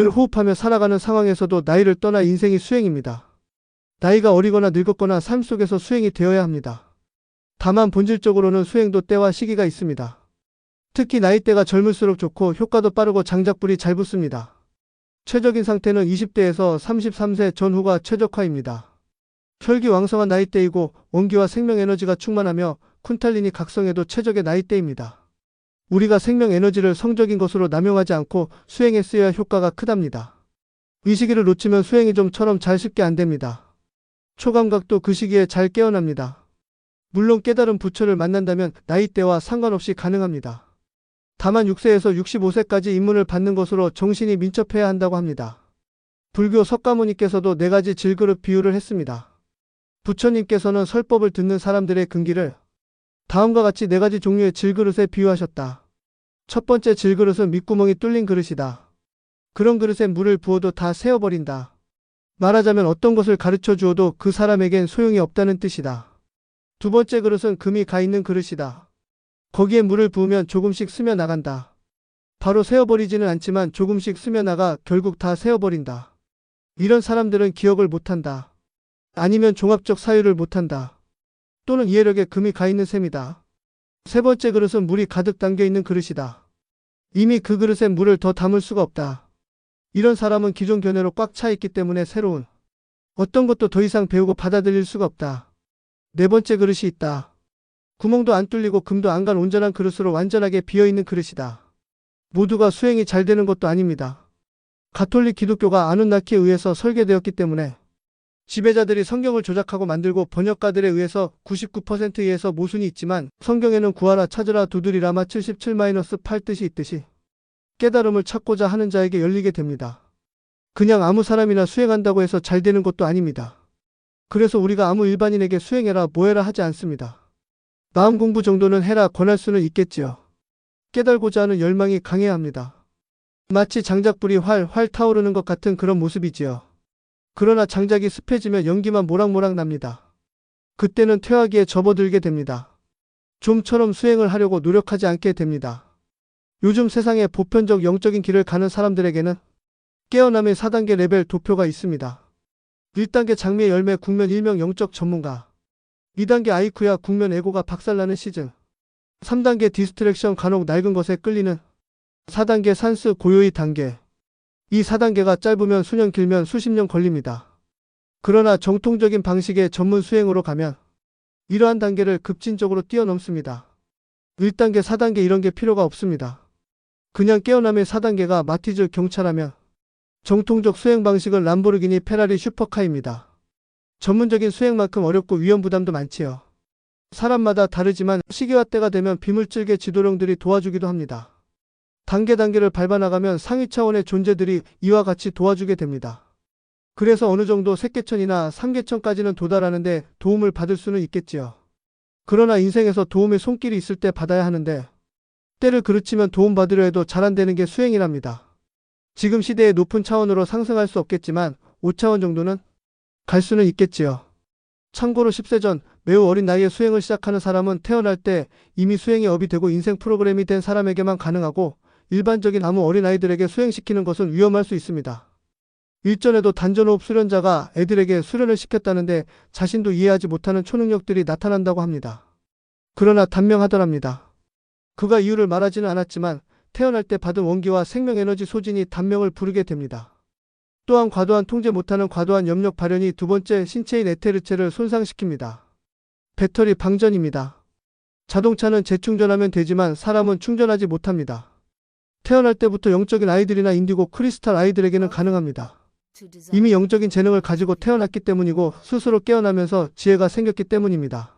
늘 호흡하며 살아가는 상황에서도 나이를 떠나 인생이 수행입니다. 나이가 어리거나 늙었거나 삶 속에서 수행이 되어야 합니다. 다만 본질적으로는 수행도 때와 시기가 있습니다. 특히 나이대가 젊을수록 좋고 효과도 빠르고 장작불이 잘 붙습니다. 최적인 상태는 20대에서 33세 전후가 최적화입니다. 혈기왕성한 나이대이고 원기와 생명에너지가 충만하며 쿤탈리니 각성에도 최적의 나이대입니다. 우리가 생명에너지를 성적인 것으로 남용하지 않고 수행에 쓰여야 효과가 크답니다. 이 시기를 놓치면 수행이 좀처럼 잘 쉽게 안됩니다. 초감각도 그 시기에 잘 깨어납니다. 물론 깨달은 부처를 만난다면 나이대와 상관없이 가능합니다. 다만 6세에서 65세까지 입문을 받는 것으로 정신이 민첩해야 한다고 합니다. 불교 석가모니께서도 4가지 질그릇 비유를 했습니다. 부처님께서는 설법을 듣는 사람들의 근기를 다음과 같이 4가지 종류의 질그릇에 비유하셨다. 첫 번째 질그릇은 밑구멍이 뚫린 그릇이다. 그런 그릇에 물을 부어도 다 새어버린다. 말하자면 어떤 것을 가르쳐 주어도 그 사람에겐 소용이 없다는 뜻이다. 두 번째 그릇은 금이 가 있는 그릇이다. 거기에 물을 부으면 조금씩 스며 나간다. 바로 새어버리지는 않지만 조금씩 스며 나가 결국 다 새어버린다. 이런 사람들은 기억을 못한다. 아니면 종합적 사유를 못한다. 또는 이해력에 금이 가 있는 셈이다. 세 번째 그릇은 물이 가득 담겨 있는 그릇이다. 이미 그 그릇에 물을 더 담을 수가 없다. 이런 사람은 기존 견해로 꽉 차 있기 때문에 새로운 어떤 것도 더 이상 배우고 받아들일 수가 없다. 네 번째 그릇이 있다. 구멍도 안 뚫리고 금도 안 간 온전한 그릇으로 완전하게 비어있는 그릇이다. 모두가 수행이 잘 되는 것도 아닙니다. 가톨릭 기독교가 아누나키에 의해서 설계되었기 때문에 지배자들이 성경을 조작하고 만들고 번역가들에 의해서 99%에 의해서 모순이 있지만 성경에는 구하라 찾으라 두드리라마 77-8 뜻이 있듯이 깨달음을 찾고자 하는 자에게 열리게 됩니다. 그냥 아무 사람이나 수행한다고 해서 잘 되는 것도 아닙니다. 그래서 우리가 아무 일반인에게 수행해라 뭐해라 하지 않습니다. 마음 공부 정도는 해라 권할 수는 있겠지요. 깨달고자 하는 열망이 강해야 합니다. 마치 장작불이 활활 타오르는 것 같은 그런 모습이지요. 그러나 장작이 습해지면 연기만 모락모락 납니다. 그때는 퇴화기에 접어들게 됩니다. 좀처럼 수행을 하려고 노력하지 않게 됩니다. 요즘 세상에 보편적 영적인 길을 가는 사람들에게는 깨어남의 4단계 레벨 도표가 있습니다. 1단계 장미의 열매 국면 일명 영적 전문가, 2단계 아이쿠야 국면 에고가 박살나는 시즌, 3단계 디스트랙션 간혹 낡은 것에 끌리는, 4단계 산스 고요의 단계. 이 4단계가 짧으면 수년 길면 수십 년 걸립니다. 그러나 정통적인 방식의 전문 수행으로 가면 이러한 단계를 급진적으로 뛰어넘습니다. 1단계 4단계 이런 게 필요가 없습니다. 그냥 깨어남의 4단계가 마티즈 경차라면 정통적 수행 방식은 람보르기니 페라리 슈퍼카입니다. 전문적인 수행만큼 어렵고 위험 부담도 많지요. 사람마다 다르지만 시기와 때가 되면 비물질계 지도령들이 도와주기도 합니다. 단계를 밟아나가면 상위 차원의 존재들이 이와 같이 도와주게 됩니다. 그래서 어느 정도 색계천이나 삼계천까지는 도달하는데 도움을 받을 수는 있겠지요. 그러나 인생에서 도움의 손길이 있을 때 받아야 하는데 때를 그르치면 도움받으려 해도 잘 안되는 게 수행이랍니다. 지금 시대의 높은 차원으로 상승할 수 없겠지만 5차원 정도는 갈 수는 있겠지요. 참고로 10세 전 매우 어린 나이에 수행을 시작하는 사람은 태어날 때 이미 수행의 업이 되고 인생 프로그램이 된 사람에게만 가능하고 일반적인 아무 어린아이들에게 수행시키는 것은 위험할 수 있습니다. 일전에도 단전호흡 수련자가 애들에게 수련을 시켰다는데 자신도 이해하지 못하는 초능력들이 나타난다고 합니다. 그러나 단명하더랍니다. 그가 이유를 말하지는 않았지만 태어날 때 받은 원기와 생명에너지 소진이 단명을 부르게 됩니다. 또한 과도한 통제 못하는 과도한 염력 발현이 두 번째 신체인 에테르체를 손상시킵니다. 배터리 방전입니다. 자동차는 재충전하면 되지만 사람은 충전하지 못합니다. 태어날 때부터 영적인 아이들이나 인디고 크리스탈 아이들에게는 가능합니다. 이미 영적인 재능을 가지고 태어났기 때문이고 스스로 깨어나면서 지혜가 생겼기 때문입니다.